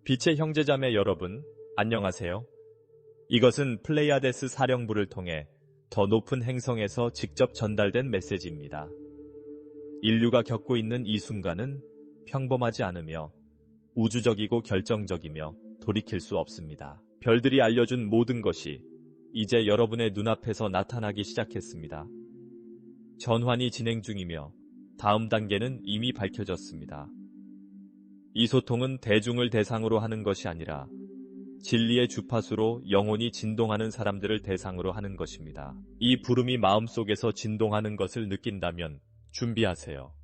빛의 형제자매 여러분, 안녕하세요. 이것은 플레이아데스 사령부를 통해 더 높은 행성에서 직접 전달된 메시지입니다. 인류가 겪고 있는 이 순간은 평범하지 않으며 우주적이고 결정적이며 돌이킬 수 없습니다. 별들이 알려준 모든 것이 이제 여러분의 눈앞에서 나타나기 시작했습니다. 전환이 진행 중이며 다음 단계는 이미 밝혀졌습니다. 이 소통은 대중을 대상으로 하는 것이 아니라 진리의 주파수로 영혼이 진동하는 사람들을 대상으로 하는 것입니다. 이 부름이 마음속에서 진동하는 것을 느낀다면 준비하세요.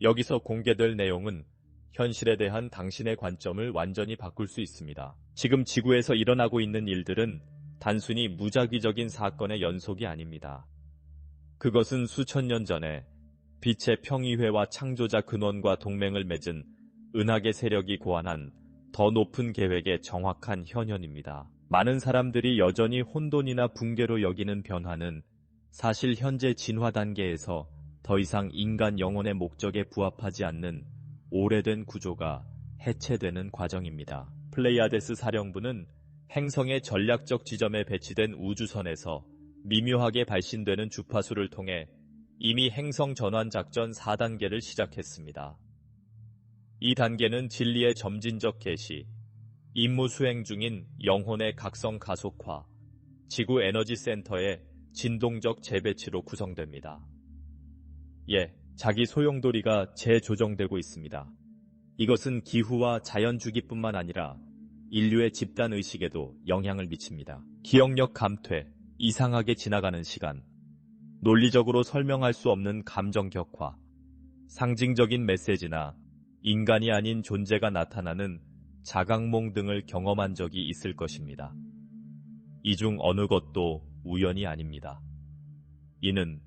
여기서 공개될 내용은 현실에 대한 당신의 관점을 완전히 바꿀 수 있습니다. 지금 지구에서 일어나고 있는 일들은 단순히 무작위적인 사건의 연속이 아닙니다. 그것은 수천 년 전에 빛의 평의회와 창조자 근원과 동맹을 맺은 은하계 세력이 고안한 더 높은 계획의 정확한 현현입니다. 많은 사람들이 여전히 혼돈이나 붕괴로 여기는 변화는 사실 현재 진화 단계에서 더 이상 인간 영혼의 목적에 부합하지 않는 오래된 구조가 해체되는 과정입니다. 플레이아데스 사령부는 행성의 전략적 지점에 배치된 우주선에서 미묘하게 발신되는 주파수를 통해 이미 행성 전환 작전 4단계를 시작했습니다. 이 단계는 진리의 점진적 계시, 임무 수행 중인 영혼의 각성 가속화, 지구 에너지 센터의 진동적 재배치로 구성됩니다. 자기 소용돌이가 재조정되고 있습니다. 이것은 기후와 자연주기뿐만 아니라 인류의 집단의식에도 영향을 미칩니다. 기억력 감퇴, 이상하게 지나가는 시간, 논리적으로 설명할 수 없는 감정 격화, 상징적인 메시지나 인간이 아닌 존재가 나타나는 자각몽 등을 경험한 적이 있을 것입니다. 이 중 어느 것도 우연이 아닙니다. 이는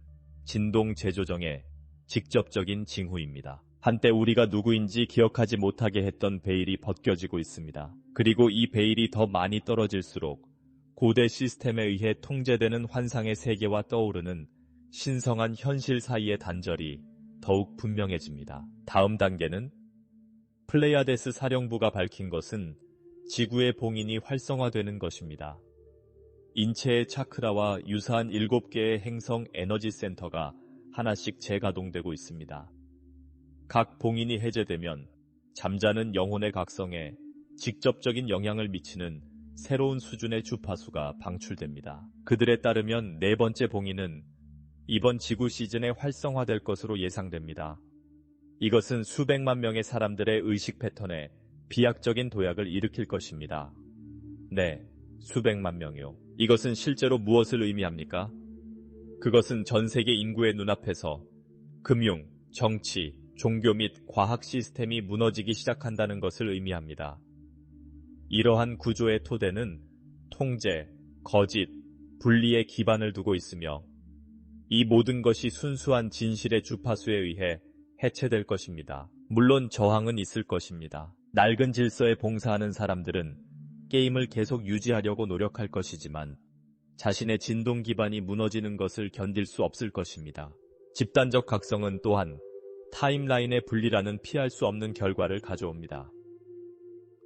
진동 재조정의 직접적인 징후입니다. 한때 우리가 누구인지 기억하지 못하게 했던 베일이 벗겨지고 있습니다. 그리고 이 베일이 더 많이 떨어질수록 고대 시스템에 의해 통제되는 환상의 세계와 떠오르는 신성한 현실 사이의 단절이 더욱 분명해집니다. 다음 단계는 플레이아데스 사령부가 밝힌 것은 지구의 봉인이 활성화되는 것입니다. 인체의 차크라와 유사한 7개의 행성 에너지 센터가 하나씩 재가동되고 있습니다. 각 봉인이 해제되면 잠자는 영혼의 각성에 직접적인 영향을 미치는 새로운 수준의 주파수가 방출됩니다. 그들에 따르면 네 번째 봉인은 이번 지구 시즌에 활성화될 것으로 예상됩니다. 이것은 수백만 명의 사람들의 의식 패턴에 비약적인 도약을 일으킬 것입니다. 네, 수백만 명이요. 이것은 실제로 무엇을 의미합니까? 그것은 전 세계 인구의 눈앞에서 금융, 정치, 종교 및 과학 시스템이 무너지기 시작한다는 것을 의미합니다. 이러한 구조의 토대는 통제, 거짓, 분리의 기반을 두고 있으며 이 모든 것이 순수한 진실의 주파수에 의해 해체될 것입니다. 물론 저항은 있을 것입니다. 낡은 질서에 봉사하는 사람들은 게임을 계속 유지하려고 노력할 것이지만 자신의 진동 기반이 무너지는 것을 견딜 수 없을 것입니다. 집단적 각성은 또한 타임라인의 분리라는 피할 수 없는 결과를 가져옵니다.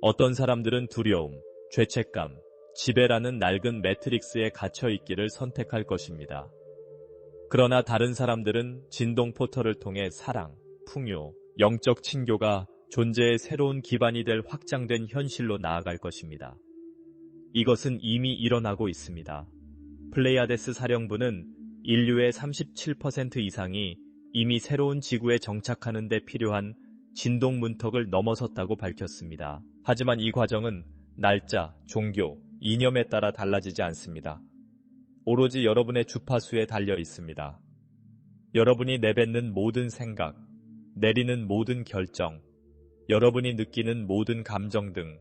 어떤 사람들은 두려움, 죄책감, 지배라는 낡은 매트릭스에 갇혀있기를 선택할 것입니다. 그러나 다른 사람들은 진동 포털을 통해 사랑, 풍요, 영적 친교가 존재의 새로운 기반이 될 확장된 현실로 나아갈 것입니다. 이것은 이미 일어나고 있습니다. 플레이아데스 사령부는 인류의 37% 이상이 이미 새로운 지구에 정착하는 데 필요한 진동 문턱을 넘어섰다고 밝혔습니다. 하지만 이 과정은 날짜, 종교, 이념에 따라 달라지지 않습니다. 오로지 여러분의 주파수에 달려 있습니다. 여러분이 내뱉는 모든 생각, 내리는 모든 결정, 여러분이 느끼는 모든 감정 등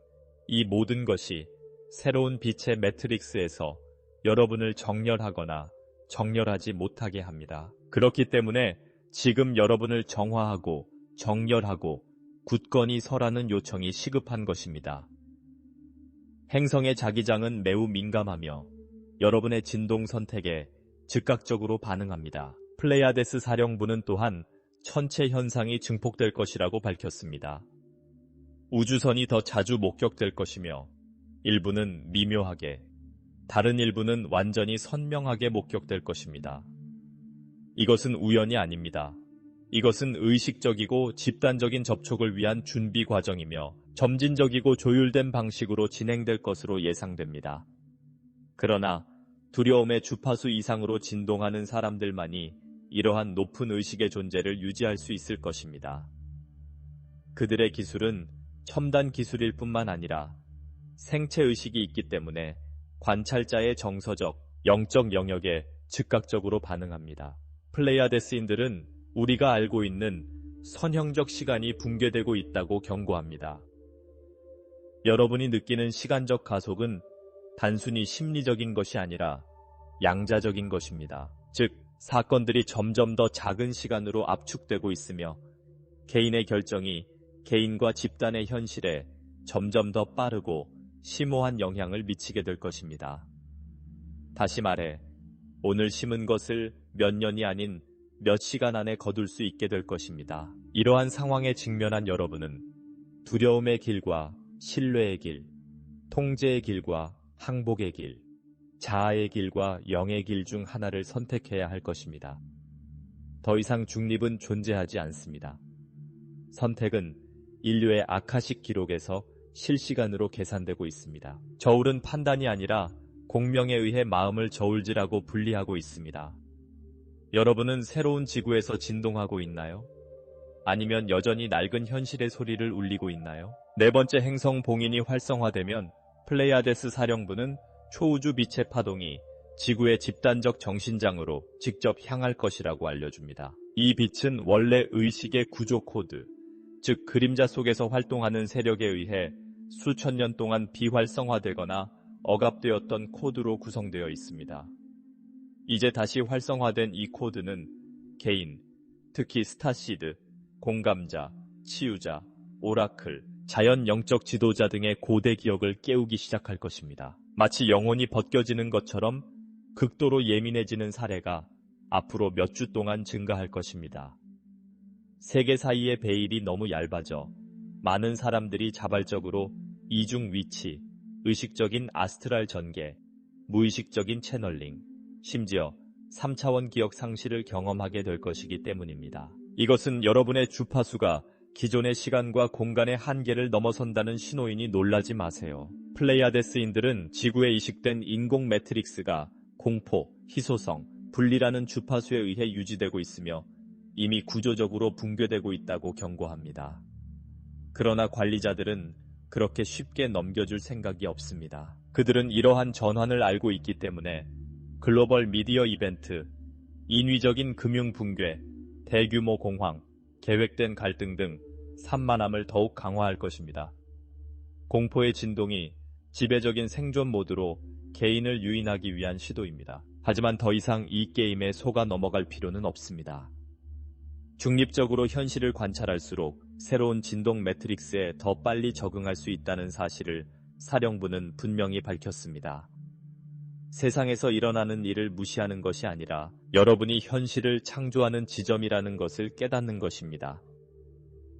이 모든 것이 새로운 빛의 매트릭스에서 여러분을 정렬하거나 정렬하지 못하게 합니다. 그렇기 때문에 지금 여러분을 정화하고 정렬하고 굳건히 서라는 요청이 시급한 것입니다. 행성의 자기장은 매우 민감하며 여러분의 진동 선택에 즉각적으로 반응합니다. 플레이아데스 사령부는 또한 천체 현상이 증폭될 것이라고 밝혔습니다. 우주선이 더 자주 목격될 것이며 일부는 미묘하게, 다른 일부는 완전히 선명하게 목격될 것입니다. 이것은 우연이 아닙니다. 이것은 의식적이고 집단적인 접촉을 위한 준비 과정이며 점진적이고 조율된 방식으로 진행될 것으로 예상됩니다. 그러나 두려움의 주파수 이상으로 진동하는 사람들만이 이러한 높은 의식의 존재를 유지할 수 있을 것입니다. 그들의 기술은 첨단 기술일 뿐만 아니라 생체 의식이 있기 때문에 관찰자의 정서적, 영적 영역에 즉각적으로 반응합니다. 플레이아데스인들은 우리가 알고 있는 선형적 시간이 붕괴되고 있다고 경고합니다. 여러분이 느끼는 시간적 가속은 단순히 심리적인 것이 아니라 양자적인 것입니다. 즉, 사건들이 점점 더 작은 시간으로 압축되고 있으며 개인의 결정이 개인과 집단의 현실에 점점 더 빠르고 심오한 영향을 미치게 될 것입니다. 다시 말해, 오늘 심은 것을 몇 년이 아닌 몇 시간 안에 거둘 수 있게 될 것입니다. 이러한 상황에 직면한 여러분은 두려움의 길과 신뢰의 길, 통제의 길과 항복의 길, 자아의 길과 영의 길 중 하나를 선택해야 할 것입니다. 더 이상 중립은 존재하지 않습니다. 선택은 인류의 아카식 기록에서 실시간으로 계산되고 있습니다. 저울은 판단이 아니라 공명에 의해 마음을 저울질하고 분리하고 있습니다. 여러분은 새로운 지구에서 진동하고 있나요? 아니면 여전히 낡은 현실의 소리를 울리고 있나요? 네 번째 행성 봉인이 활성화되면 플레이아데스 사령부는 초우주 빛의 파동이 지구의 집단적 정신장으로 직접 향할 것이라고 알려줍니다. 이 빛은 원래 의식의 구조 코드, 즉 그림자 속에서 활동하는 세력에 의해 수천 년 동안 비활성화되거나 억압되었던 코드로 구성되어 있습니다. 이제 다시 활성화된 이 코드는 개인, 특히 스타시드, 공감자, 치유자, 오라클, 자연 영적 지도자 등의 고대 기억을 깨우기 시작할 것입니다. 마치 영혼이 벗겨지는 것처럼 극도로 예민해지는 사례가 앞으로 몇 주 동안 증가할 것입니다. 세계 사이의 베일이 너무 얇아져 많은 사람들이 자발적으로 이중 위치, 의식적인 아스트랄 전개, 무의식적인 채널링, 심지어 3차원 기억 상실을 경험하게 될 것이기 때문입니다. 이것은 여러분의 주파수가 기존의 시간과 공간의 한계를 넘어선다는 신호이니 놀라지 마세요. 플레이아데스인들은 지구에 이식된 인공 매트릭스가 공포, 희소성, 분리라는 주파수에 의해 유지되고 있으며 이미 구조적으로 붕괴되고 있다고 경고합니다. 그러나 관리자들은 그렇게 쉽게 넘겨줄 생각이 없습니다. 그들은 이러한 전환을 알고 있기 때문에 글로벌 미디어 이벤트, 인위적인 금융 붕괴, 대규모 공황, 계획된 갈등 등 산만함을 더욱 강화할 것입니다. 공포의 진동이 지배적인 생존 모드로 개인을 유인하기 위한 시도입니다. 하지만 더 이상 이 게임에 속아 넘어갈 필요는 없습니다. 중립적으로 현실을 관찰할수록 새로운 진동 매트릭스에 더 빨리 적응할 수 있다는 사실을 사령부는 분명히 밝혔습니다. 세상에서 일어나는 일을 무시하는 것이 아니라 여러분이 현실을 창조하는 지점이라는 것을 깨닫는 것입니다.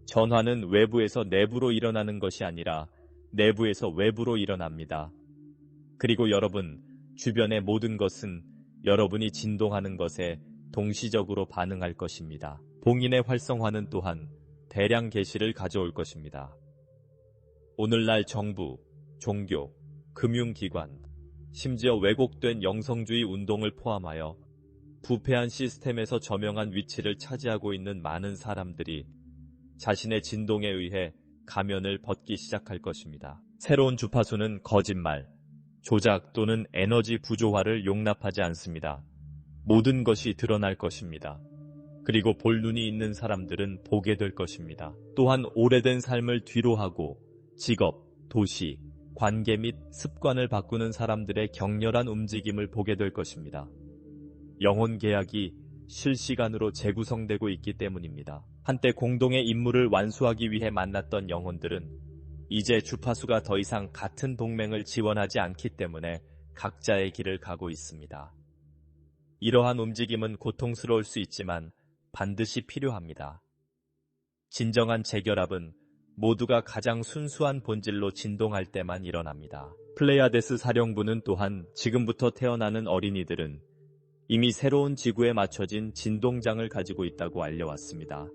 전환은 외부에서 내부로 일어나는 것이 아니라 내부에서 외부로 일어납니다. 그리고 여러분, 주변의 모든 것은 여러분이 진동하는 것에 동시적으로 반응할 것입니다. 봉인의 활성화는 또한 대량 계시를 가져올 것입니다. 오늘날 정부, 종교, 금융기관, 심지어 왜곡된 영성주의 운동을 포함하여 부패한 시스템에서 저명한 위치를 차지하고 있는 많은 사람들이 자신의 진동에 의해 가면을 벗기 시작할 것입니다. 새로운 주파수는 거짓말, 조작 또는 에너지 부조화를 용납하지 않습니다. 모든 것이 드러날 것입니다. 그리고 볼 눈이 있는 사람들은 보게 될 것입니다. 또한 오래된 삶을 뒤로하고 직업, 도시, 관계 및 습관을 바꾸는 사람들의 격렬한 움직임을 보게 될 것입니다. 영혼 계약이 실시간으로 재구성되고 있기 때문입니다. 한때 공동의 임무를 완수하기 위해 만났던 영혼들은 이제 주파수가 더 이상 같은 동맹을 지원하지 않기 때문에 각자의 길을 가고 있습니다. 이러한 움직임은 고통스러울 수 있지만 반드시 필요합니다. 진정한 재결합은 모두가 가장 순수한 본질로 진동할 때만 일어납니다. 플레이아데스 사령부는 또한 지금부터 태어나는 어린이들은 이미 새로운 지구에 맞춰진 진동장을 가지고 있다고 알려왔습니다.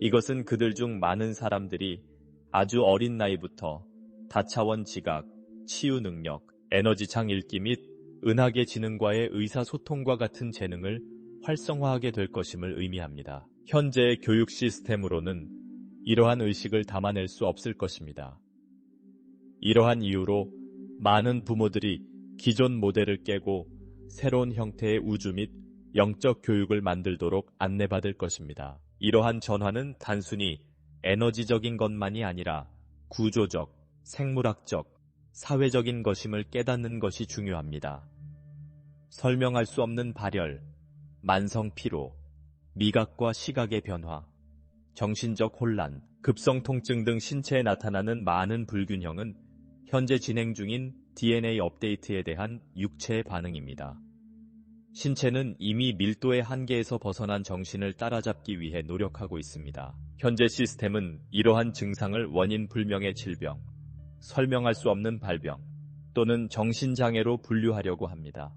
이것은 그들 중 많은 사람들이 아주 어린 나이부터 다차원 지각, 치유 능력, 에너지창 읽기 및 은하계 지능과의 의사소통과 같은 재능을 활성화하게 될 것임을 의미합니다. 현재의 교육 시스템으로는 이러한 의식을 담아낼 수 없을 것입니다. 이러한 이유로 많은 부모들이 기존 모델을 깨고 새로운 형태의 우주 및 영적 교육을 만들도록 안내받을 것입니다. 이러한 전환은 단순히 에너지적인 것만이 아니라 구조적, 생물학적, 사회적인 것임을 깨닫는 것이 중요합니다. 설명할 수 없는 발열, 만성 피로, 미각과 시각의 변화, 정신적 혼란, 급성 통증 등 신체에 나타나는 많은 불균형은 현재 진행 중인 DNA 업데이트에 대한 육체의 반응입니다. 신체는 이미 밀도의 한계에서 벗어난 정신을 따라잡기 위해 노력하고 있습니다. 현재 시스템은 이러한 증상을 원인 불명의 질병, 설명할 수 없는 발병 또는 정신장애로 분류하려고 합니다.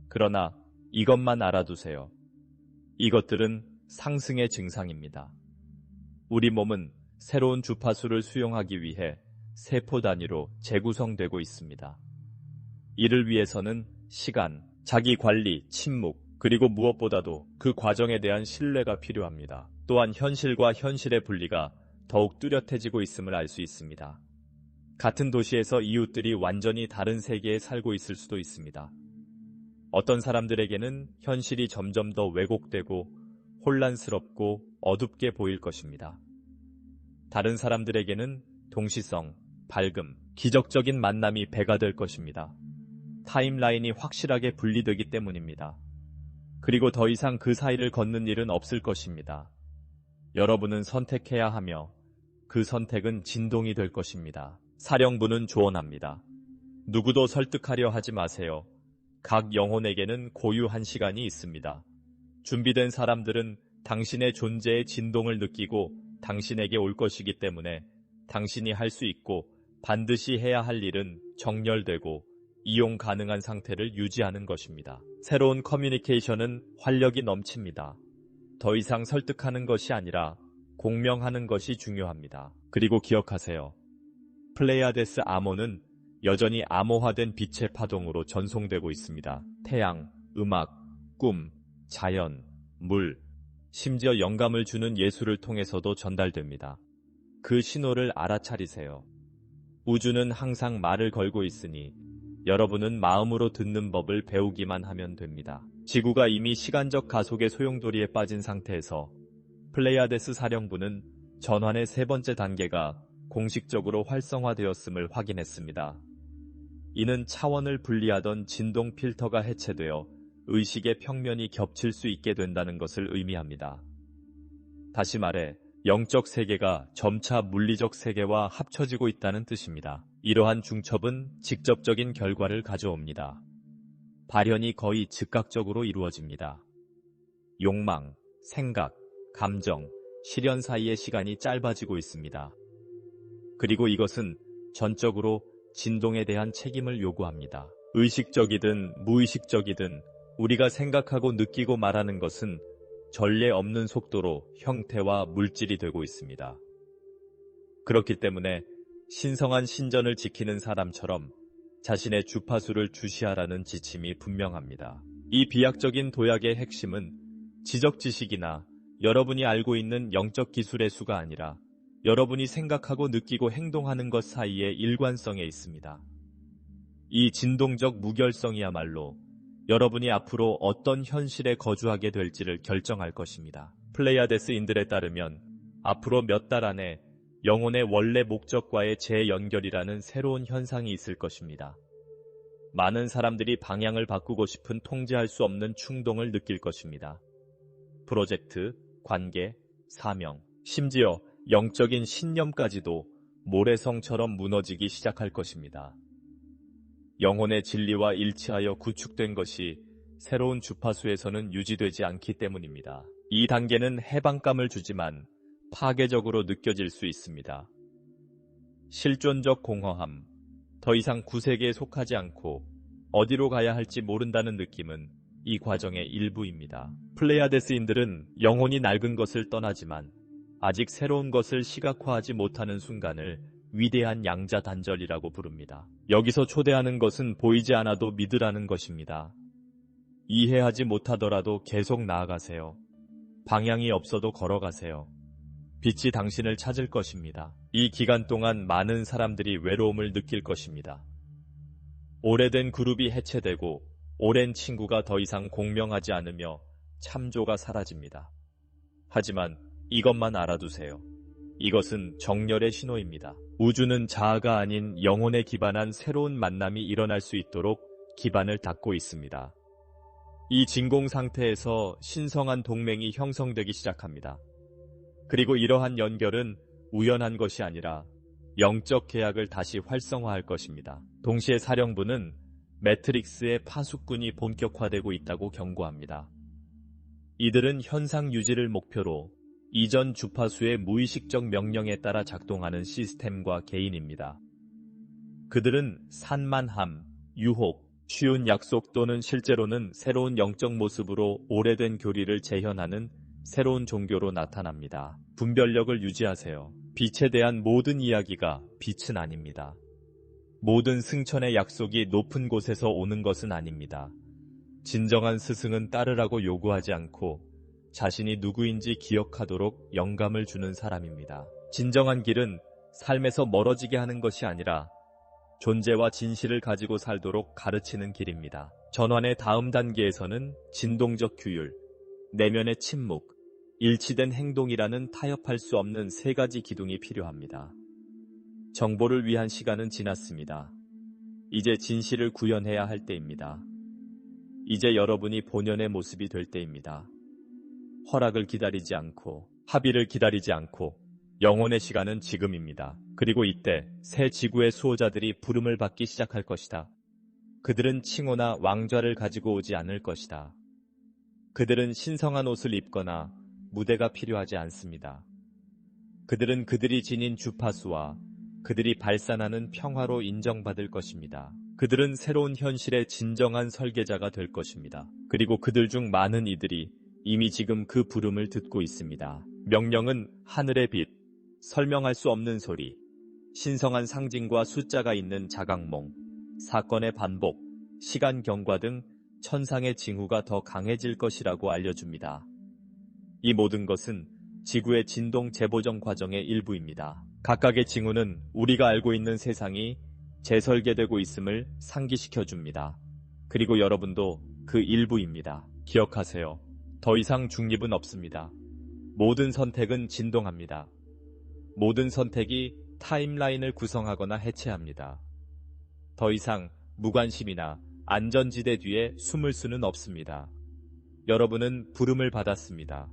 그러나 이것만 알아두세요. 이것들은 상승의 증상입니다. 우리 몸은 새로운 주파수를 수용하기 위해 세포 단위로 재구성되고 있습니다. 이를 위해서는 시간, 자기 관리, 침묵, 그리고 무엇보다도 그 과정에 대한 신뢰가 필요합니다. 또한 현실과 현실의 분리가 더욱 뚜렷해지고 있음을 알 수 있습니다. 같은 도시에서 이웃들이 완전히 다른 세계에 살고 있을 수도 있습니다. 어떤 사람들에게는 현실이 점점 더 왜곡되고 혼란스럽고 어둡게 보일 것입니다. 다른 사람들에게는 동시성, 밝음, 기적적인 만남이 배가 될 것입니다. 타임라인이 확실하게 분리되기 때문입니다. 그리고 더 이상 그 사이를 걷는 일은 없을 것입니다. 여러분은 선택해야 하며 그 선택은 진동이 될 것입니다. 사령부는 조언합니다. 누구도 설득하려 하지 마세요. 각 영혼에게는 고유한 시간이 있습니다. 준비된 사람들은 당신의 존재의 진동을 느끼고 당신에게 올 것이기 때문에 당신이 할 수 있고 반드시 해야 할 일은 정렬되고 이용 가능한 상태를 유지하는 것입니다. 새로운 커뮤니케이션은 활력이 넘칩니다. 더 이상 설득하는 것이 아니라 공명하는 것이 중요합니다. 그리고 기억하세요. 플레이아데스 암호는 여전히 암호화된 빛의 파동으로 전송되고 있습니다. 태양, 음악, 꿈, 자연, 물, 심지어 영감을 주는 예술을 통해서도 전달됩니다. 그 신호를 알아차리세요. 우주는 항상 말을 걸고 있으니 여러분은 마음으로 듣는 법을 배우기만 하면 됩니다. 지구가 이미 시간적 가속의 소용돌이에 빠진 상태에서 플레이아데스 사령부는 전환의 세 번째 단계가 공식적으로 활성화되었음을 확인했습니다. 이는 차원을 분리하던 진동 필터가 해체되어 의식의 평면이 겹칠 수 있게 된다는 것을 의미합니다. 다시 말해 영적 세계가 점차 물리적 세계와 합쳐지고 있다는 뜻입니다. 이러한 중첩은 직접적인 결과를 가져옵니다. 발현이 거의 즉각적으로 이루어집니다. 욕망, 생각, 감정, 실현 사이의 시간이 짧아지고 있습니다. 그리고 이것은 전적으로 진동에 대한 책임을 요구합니다. 의식적이든 무의식적이든 우리가 생각하고 느끼고 말하는 것은 전례 없는 속도로 형태와 물질이 되고 있습니다. 그렇기 때문에 신성한 신전을 지키는 사람처럼 자신의 주파수를 주시하라는 지침이 분명합니다. 이 비약적인 도약의 핵심은 지적 지식이나 여러분이 알고 있는 영적 기술의 수가 아니라 여러분이 생각하고 느끼고 행동하는 것 사이의 일관성에 있습니다. 이 진동적 무결성이야말로 여러분이 앞으로 어떤 현실에 거주하게 될지를 결정할 것입니다. 플레이아데스인들에 따르면 앞으로 몇 달 안에 영혼의 원래 목적과의 재연결이라는 새로운 현상이 있을 것입니다. 많은 사람들이 방향을 바꾸고 싶은 통제할 수 없는 충동을 느낄 것입니다. 프로젝트, 관계, 사명, 심지어 영적인 신념까지도 모래성처럼 무너지기 시작할 것입니다. 영혼의 진리와 일치하여 구축된 것이 새로운 주파수에서는 유지되지 않기 때문입니다. 이 단계는 해방감을 주지만 파괴적으로 느껴질 수 있습니다. 실존적 공허함, 더 이상 구세계에 속하지 않고 어디로 가야 할지 모른다는 느낌은 이 과정의 일부입니다. 플레이아데스인들은 영혼이 낡은 것을 떠나지만 아직 새로운 것을 시각화하지 못하는 순간을 위대한 양자 단절이라고 부릅니다. 여기서 초대하는 것은 보이지 않아도 믿으라는 것입니다. 이해하지 못하더라도 계속 나아가세요. 방향이 없어도 걸어가세요. 빛이 당신을 찾을 것입니다. 이 기간 동안 많은 사람들이 외로움을 느낄 것입니다. 오래된 그룹이 해체되고 오랜 친구가 더 이상 공명하지 않으며 참조가 사라집니다. 하지만 이것만 알아두세요. 이것은 정렬의 신호입니다. 우주는 자아가 아닌 영혼에 기반한 새로운 만남이 일어날 수 있도록 기반을 닦고 있습니다. 이 진공 상태에서 신성한 동맹이 형성되기 시작합니다. 그리고 이러한 연결은 우연한 것이 아니라 영적 계약을 다시 활성화할 것입니다. 동시에 사령부는 매트릭스의 파수꾼이 본격화되고 있다고 경고합니다. 이들은 현상 유지를 목표로 이전 주파수의 무의식적 명령에 따라 작동하는 시스템과 개인입니다. 그들은 산만함, 유혹, 쉬운 약속 또는 실제로는 새로운 영적 모습으로 오래된 교리를 재현하는 새로운 종교로 나타납니다. 분별력을 유지하세요. 빛에 대한 모든 이야기가 빛은 아닙니다. 모든 승천의 약속이 높은 곳에서 오는 것은 아닙니다. 진정한 스승은 따르라고 요구하지 않고 자신이 누구인지 기억하도록 영감을 주는 사람입니다. 진정한 길은 삶에서 멀어지게 하는 것이 아니라 존재와 진실을 가지고 살도록 가르치는 길입니다. 전환의 다음 단계에서는 진동적 규율, 내면의 침묵, 일치된 행동이라는 타협할 수 없는 세 가지 기둥이 필요합니다. 정보를 위한 시간은 지났습니다. 이제 진실을 구현해야 할 때입니다. 이제 여러분이 본연의 모습이 될 때입니다. 허락을 기다리지 않고, 합의를 기다리지 않고, 영혼의 시간은 지금입니다. 그리고 이때 새 지구의 수호자들이 부름을 받기 시작할 것이다. 그들은 칭호나 왕좌를 가지고 오지 않을 것이다. 그들은 신성한 옷을 입거나 무대가 필요하지 않습니다. 그들은 그들이 지닌 주파수와 그들이 발산하는 평화로 인정받을 것입니다. 그들은 새로운 현실의 진정한 설계자가 될 것입니다. 그리고 그들 중 많은 이들이 이미 지금 그 부름을 듣고 있습니다. 명령은 하늘의 빛, 설명할 수 없는 소리, 신성한 상징과 숫자가 있는 자각몽, 사건의 반복, 시간 경과 등 천상의 징후가 더 강해질 것이라고 알려줍니다. 이 모든 것은 지구의 진동 재보정 과정의 일부입니다. 각각의 징후는 우리가 알고 있는 세상이 재설계되고 있음을 상기시켜줍니다. 그리고 여러분도 그 일부입니다. 기억하세요. 더 이상 중립은 없습니다. 모든 선택은 진동합니다. 모든 선택이 타임라인을 구성하거나 해체합니다. 더 이상 무관심이나 안전지대 뒤에 숨을 수는 없습니다. 여러분은 부름을 받았습니다.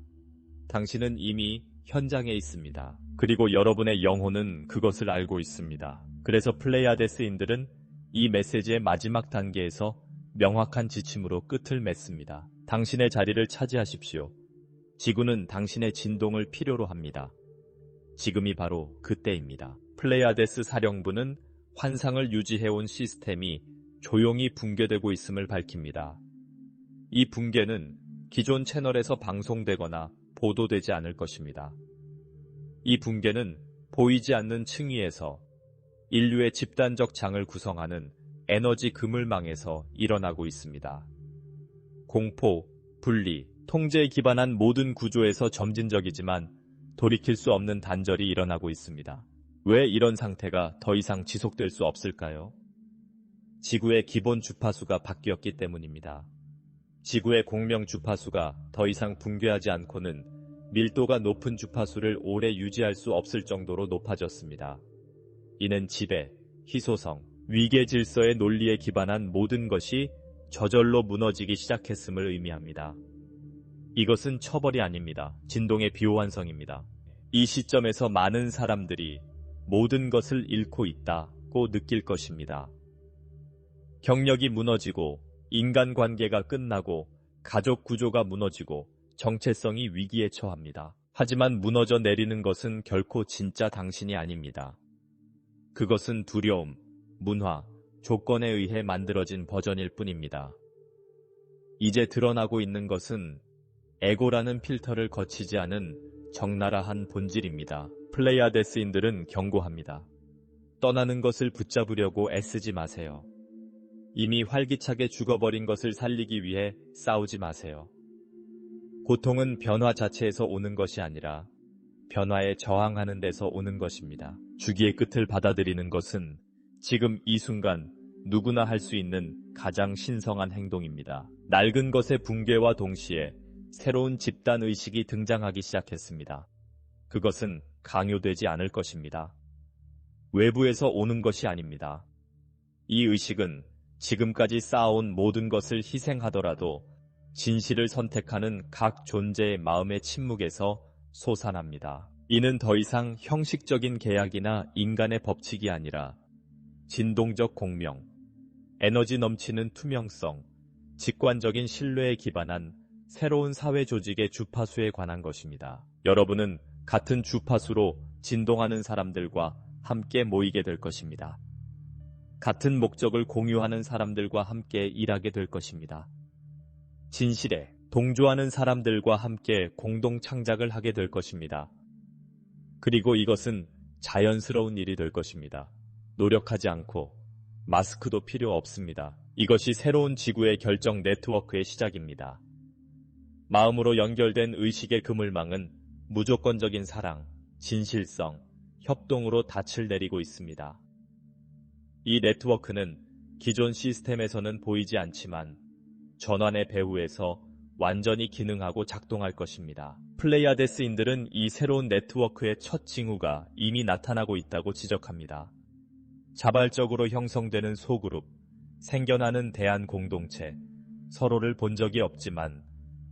당신은 이미 현장에 있습니다. 그리고 여러분의 영혼은 그것을 알고 있습니다. 그래서 플레이아데스인들은 이 메시지의 마지막 단계에서 명확한 지침으로 끝을 맺습니다. 당신의 자리를 차지하십시오. 지구는 당신의 진동을 필요로 합니다. 지금이 바로 그때입니다. 플레이아데스 사령부는 환상을 유지해온 시스템이 조용히 붕괴되고 있음을 밝힙니다. 이 붕괴는 기존 채널에서 방송되거나 보도되지 않을 것입니다. 이 붕괴는 보이지 않는 층위에서 인류의 집단적 장을 구성하는 에너지 그물망에서 일어나고 있습니다. 공포, 분리, 통제에 기반한 모든 구조에서 점진적이지만 돌이킬 수 없는 단절이 일어나고 있습니다. 왜 이런 상태가 더 이상 지속될 수 없을까요? 지구의 기본 주파수가 바뀌었기 때문입니다. 지구의 공명 주파수가 더 이상 붕괴하지 않고는 밀도가 높은 주파수를 오래 유지할 수 없을 정도로 높아졌습니다. 이는 지배, 희소성, 위계 질서의 논리에 기반한 모든 것이 저절로 무너지기 시작했음을 의미합니다. 이것은 처벌이 아닙니다. 진동의 비호환성입니다. 이 시점에서 많은 사람들이 모든 것을 잃고 있다고 느낄 것입니다. 경력이 무너지고 인간관계가 끝나고 가족 구조가 무너지고 정체성이 위기에 처합니다. 하지만 무너져 내리는 것은 결코 진짜 당신이 아닙니다. 그것은 두려움, 문화, 조건에 의해 만들어진 버전일 뿐입니다. 이제 드러나고 있는 것은 에고라는 필터를 거치지 않은 적나라한 본질입니다. 플레이아데스인들은 경고합니다. 떠나는 것을 붙잡으려고 애쓰지 마세요. 이미 활기차게 죽어버린 것을 살리기 위해 싸우지 마세요. 고통은 변화 자체에서 오는 것이 아니라 변화에 저항하는 데서 오는 것입니다. 주기의 끝을 받아들이는 것은 지금 이 순간 누구나 할 수 있는 가장 신성한 행동입니다. 낡은 것의 붕괴와 동시에 새로운 집단의식이 등장하기 시작했습니다. 그것은 강요되지 않을 것입니다. 외부에서 오는 것이 아닙니다. 이 의식은 지금까지 쌓아온 모든 것을 희생하더라도 진실을 선택하는 각 존재의 마음의 침묵에서 솟아납니다. 이는 더 이상 형식적인 계약이나 인간의 법칙이 아니라 진동적 공명, 에너지 넘치는 투명성, 직관적인 신뢰에 기반한 새로운 사회 조직의 주파수에 관한 것입니다. 여러분은 같은 주파수로 진동하는 사람들과 함께 모이게 될 것입니다. 같은 목적을 공유하는 사람들과 함께 일하게 될 것입니다. 진실에 동조하는 사람들과 함께 공동 창작을 하게 될 것입니다. 그리고 이것은 자연스러운 일이 될 것입니다. 노력하지 않고 마스크도 필요 없습니다. 이것이 새로운 지구의 결정 네트워크의 시작입니다. 마음으로 연결된 의식의 그물망은 무조건적인 사랑, 진실성, 협동으로 닻을 내리고 있습니다. 이 네트워크는 기존 시스템에서는 보이지 않지만 전환의 배후에서 완전히 기능하고 작동할 것입니다. 플레이아데스인들은 이 새로운 네트워크의 첫 징후가 이미 나타나고 있다고 지적합니다. 자발적으로 형성되는 소그룹, 생겨나는 대안 공동체, 서로를 본 적이 없지만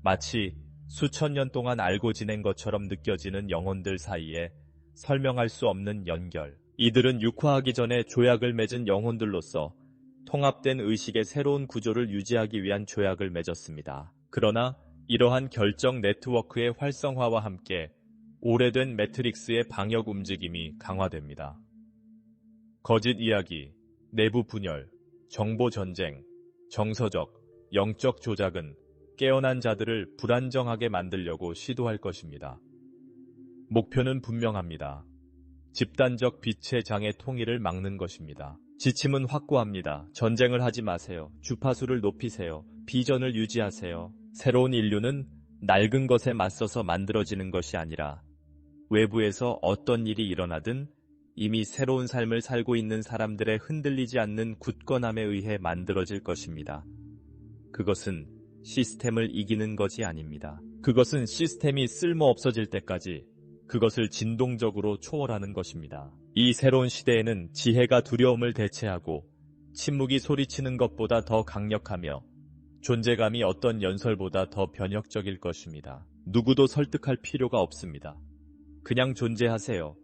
마치 수천 년 동안 알고 지낸 것처럼 느껴지는 영혼들 사이에 설명할 수 없는 연결. 이들은 육화하기 전에 조약을 맺은 영혼들로서 통합된 의식의 새로운 구조를 유지하기 위한 조약을 맺었습니다. 그러나 이러한 결정 네트워크의 활성화와 함께 오래된 매트릭스의 방역 움직임이 강화됩니다. 거짓 이야기, 내부 분열, 정보 전쟁, 정서적, 영적 조작은 깨어난 자들을 불안정하게 만들려고 시도할 것입니다. 목표는 분명합니다. 집단적 빛의 장의 통일을 막는 것입니다. 지침은 확고합니다. 전쟁을 하지 마세요. 주파수를 높이세요. 비전을 유지하세요. 새로운 인류는 낡은 것에 맞서서 만들어지는 것이 아니라 외부에서 어떤 일이 일어나든 이미 새로운 삶을 살고 있는 사람들의 흔들리지 않는 굳건함에 의해 만들어질 것입니다. 그것은 시스템을 이기는 것이 아닙니다. 그것은 시스템이 쓸모 없어질 때까지 그것을 진동적으로 초월하는 것입니다. 이 새로운 시대에는 지혜가 두려움을 대체하고 침묵이 소리치는 것보다 더 강력하며 존재감이 어떤 연설보다 더 변혁적일 것입니다. 누구도 설득할 필요가 없습니다. 그냥 존재하세요.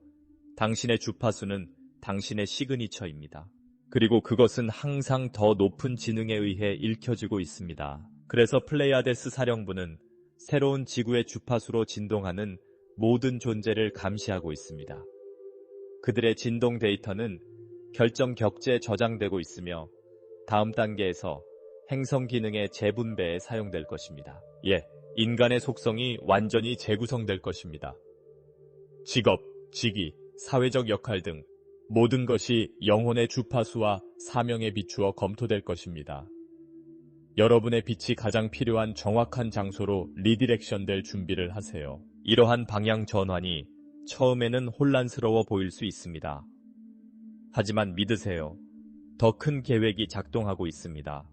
당신의 주파수는 당신의 시그니처입니다. 그리고 그것은 항상 더 높은 지능에 의해 읽혀지고 있습니다. 그래서 플레이아데스 사령부는 새로운 지구의 주파수로 진동하는 모든 존재를 감시하고 있습니다. 그들의 진동 데이터는 결정 격제에 저장되고 있으며 다음 단계에서 행성 기능의 재분배에 사용될 것입니다. 인간의 속성이 완전히 재구성될 것입니다. 직업, 직위, 사회적 역할 등 모든 것이 영혼의 주파수와 사명에 비추어 검토될 것입니다. 여러분의 빛이 가장 필요한 정확한 장소로 리디렉션될 준비를 하세요. 이러한 방향 전환이 처음에는 혼란스러워 보일 수 있습니다. 하지만 믿으세요. 더 큰 계획이 작동하고 있습니다.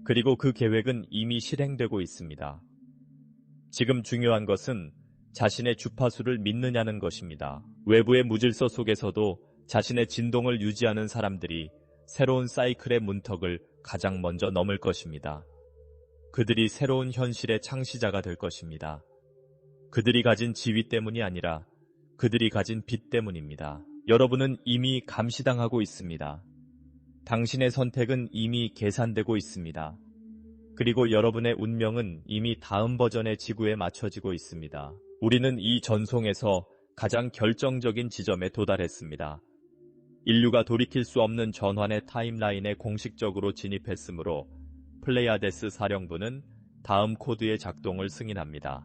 그리고 그 계획은 이미 실행되고 있습니다. 지금 중요한 것은 자신의 주파수를 믿느냐는 것입니다. 외부의 무질서 속에서도 자신의 진동을 유지하는 사람들이 새로운 사이클의 문턱을 가장 먼저 넘을 것입니다. 그들이 새로운 현실의 창시자가 될 것입니다. 그들이 가진 지위 때문이 아니라 그들이 가진 빛 때문입니다. 여러분은 이미 감시당하고 있습니다. 당신의 선택은 이미 계산되고 있습니다. 그리고 여러분의 운명은 이미 다음 버전의 지구에 맞춰지고 있습니다. 우리는 이 전송에서 가장 결정적인 지점에 도달했습니다. 인류가 돌이킬 수 없는 전환의 타임라인에 공식적으로 진입했으므로 플레이아데스 사령부는 다음 코드의 작동을 승인합니다.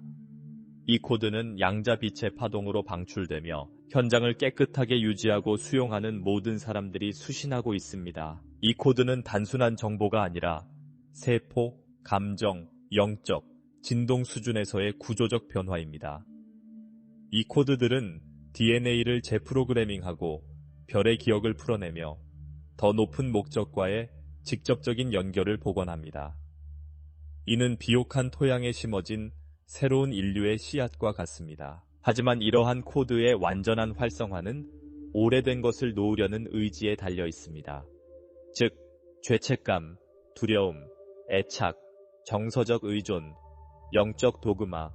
이 코드는 양자 빛의 파동으로 방출되며 현장을 깨끗하게 유지하고 수용하는 모든 사람들이 수신하고 있습니다. 이 코드는 단순한 정보가 아니라 세포, 감정, 영적, 진동 수준에서의 구조적 변화입니다. 이 코드들은 DNA를 재프로그래밍하고 별의 기억을 풀어내며 더 높은 목적과의 직접적인 연결을 복원합니다. 이는 비옥한 토양에 심어진 새로운 인류의 씨앗과 같습니다. 하지만 이러한 코드의 완전한 활성화는 오래된 것을 놓으려는 의지에 달려 있습니다. 즉, 죄책감, 두려움, 애착, 정서적 의존, 영적 도그마,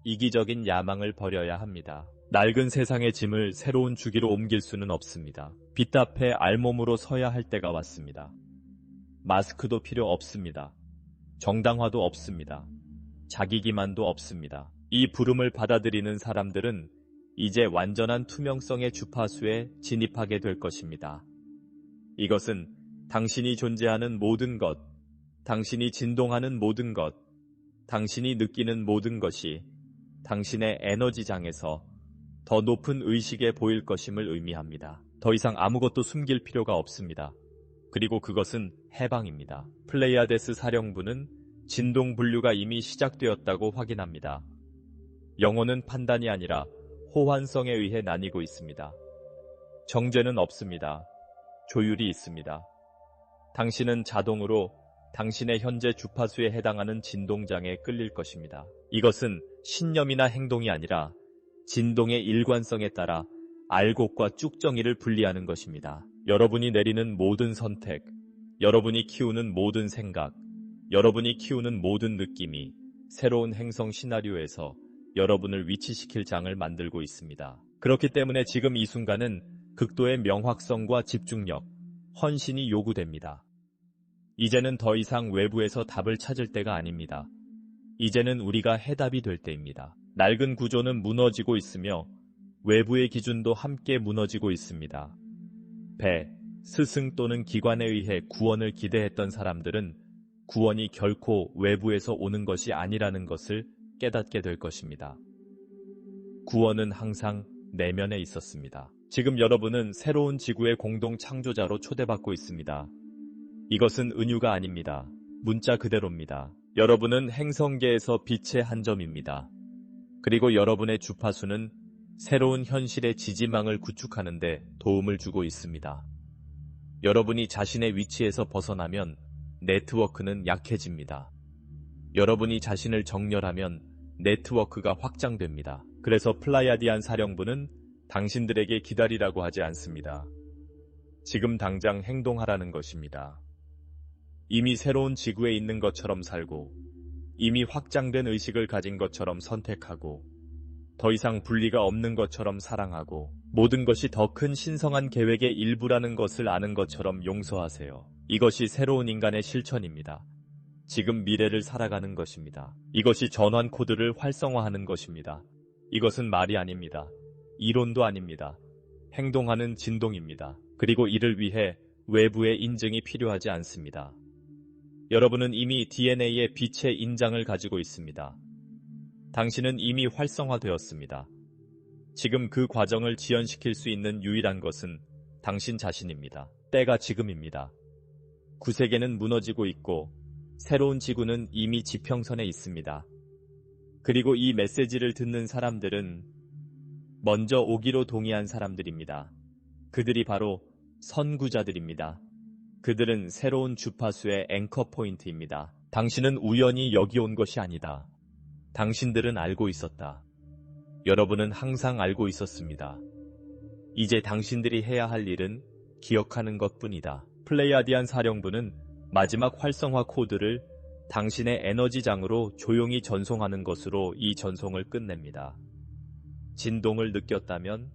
이기적인 야망을 버려야 합니다. 낡은 세상의 짐을 새로운 주기로 옮길 수는 없습니다. 빛 앞에 알몸으로 서야 할 때가 왔습니다. 마스크도 필요 없습니다. 정당화도 없습니다. 자기 기만도 없습니다. 이 부름을 받아들이는 사람들은 이제 완전한 투명성의 주파수에 진입하게 될 것입니다. 이것은 당신이 존재하는 모든 것, 당신이 진동하는 모든 것, 당신이 느끼는 모든 것이 당신의 에너지장에서 더 높은 의식에 보일 것임을 의미합니다. 더 이상 아무것도 숨길 필요가 없습니다. 그리고 그것은 해방입니다. 플레이아데스 사령부는 진동 분류가 이미 시작되었다고 확인합니다. 영혼은 판단이 아니라 호환성에 의해 나뉘고 있습니다. 정죄는 없습니다. 조율이 있습니다. 당신은 자동으로 당신의 현재 주파수에 해당하는 진동장에 끌릴 것입니다. 이것은 신념이나 행동이 아니라 진동의 일관성에 따라 알곡과 쭉정이를 분리하는 것입니다. 여러분이 내리는 모든 선택, 여러분이 키우는 모든 생각, 여러분이 키우는 모든 느낌이 새로운 행성 시나리오에서 여러분을 위치시킬 장을 만들고 있습니다. 그렇기 때문에 지금 이 순간은 극도의 명확성과 집중력, 헌신이 요구됩니다. 이제는 더 이상 외부에서 답을 찾을 때가 아닙니다. 이제는 우리가 해답이 될 때입니다. 낡은 구조는 무너지고 있으며 외부의 기준도 함께 무너지고 있습니다. 배, 스승 또는 기관에 의해 구원을 기대했던 사람들은 구원이 결코 외부에서 오는 것이 아니라는 것을 깨닫게 될 것입니다. 구원은 항상 내면에 있었습니다. 지금 여러분은 새로운 지구의 공동 창조자로 초대받고 있습니다. 이것은 은유가 아닙니다. 문자 그대로입니다. 여러분은 행성계에서 빛의 한 점입니다. 그리고 여러분의 주파수는 새로운 현실의 지지망을 구축하는 데 도움을 주고 있습니다. 여러분이 자신의 위치에서 벗어나면 네트워크는 약해집니다. 여러분이 자신을 정렬하면 네트워크가 확장됩니다. 그래서 플라야디안 사령부는 당신들에게 기다리라고 하지 않습니다. 지금 당장 행동하라는 것입니다. 이미 새로운 지구에 있는 것처럼 살고 이미 확장된 의식을 가진 것처럼 선택하고 더 이상 분리가 없는 것처럼 사랑하고 모든 것이 더 큰 신성한 계획의 일부라는 것을 아는 것처럼 용서하세요. 이것이 새로운 인간의 실천입니다. 지금 미래를 살아가는 것입니다. 이것이 전환 코드를 활성화하는 것입니다. 이것은 말이 아닙니다. 이론도 아닙니다. 행동하는 진동입니다. 그리고 이를 위해 외부의 인증이 필요하지 않습니다. 여러분은 이미 DNA의 빛의 인장을 가지고 있습니다. 당신은 이미 활성화되었습니다. 지금 그 과정을 지연시킬 수 있는 유일한 것은 당신 자신입니다. 때가 지금입니다. 구세계는 무너지고 있고 새로운 지구는 이미 지평선에 있습니다. 그리고 이 메시지를 듣는 사람들은 먼저 오기로 동의한 사람들입니다. 그들이 바로 선구자들입니다. 그들은 새로운 주파수의 앵커 포인트입니다. 당신은 우연히 여기 온 것이 아니다. 당신들은 알고 있었다. 여러분은 항상 알고 있었습니다. 이제 당신들이 해야 할 일은 기억하는 것뿐이다. 플레이아디안 사령부는 마지막 활성화 코드를 당신의 에너지장으로 조용히 전송하는 것으로 이 전송을 끝냅니다. 진동을 느꼈다면,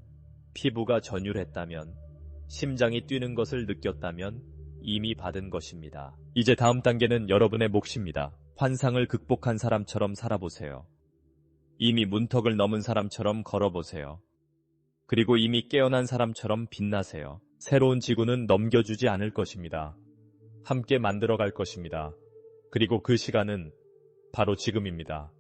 피부가 전율했다면, 심장이 뛰는 것을 느꼈다면 이미 받은 것입니다. 이제 다음 단계는 여러분의 몫입니다. 환상을 극복한 사람처럼 살아보세요. 이미 문턱을 넘은 사람처럼 걸어보세요. 그리고 이미 깨어난 사람처럼 빛나세요. 새로운 지구는 넘겨주지 않을 것입니다. 함께 만들어갈 것입니다. 그리고 그 시간은 바로 지금입니다.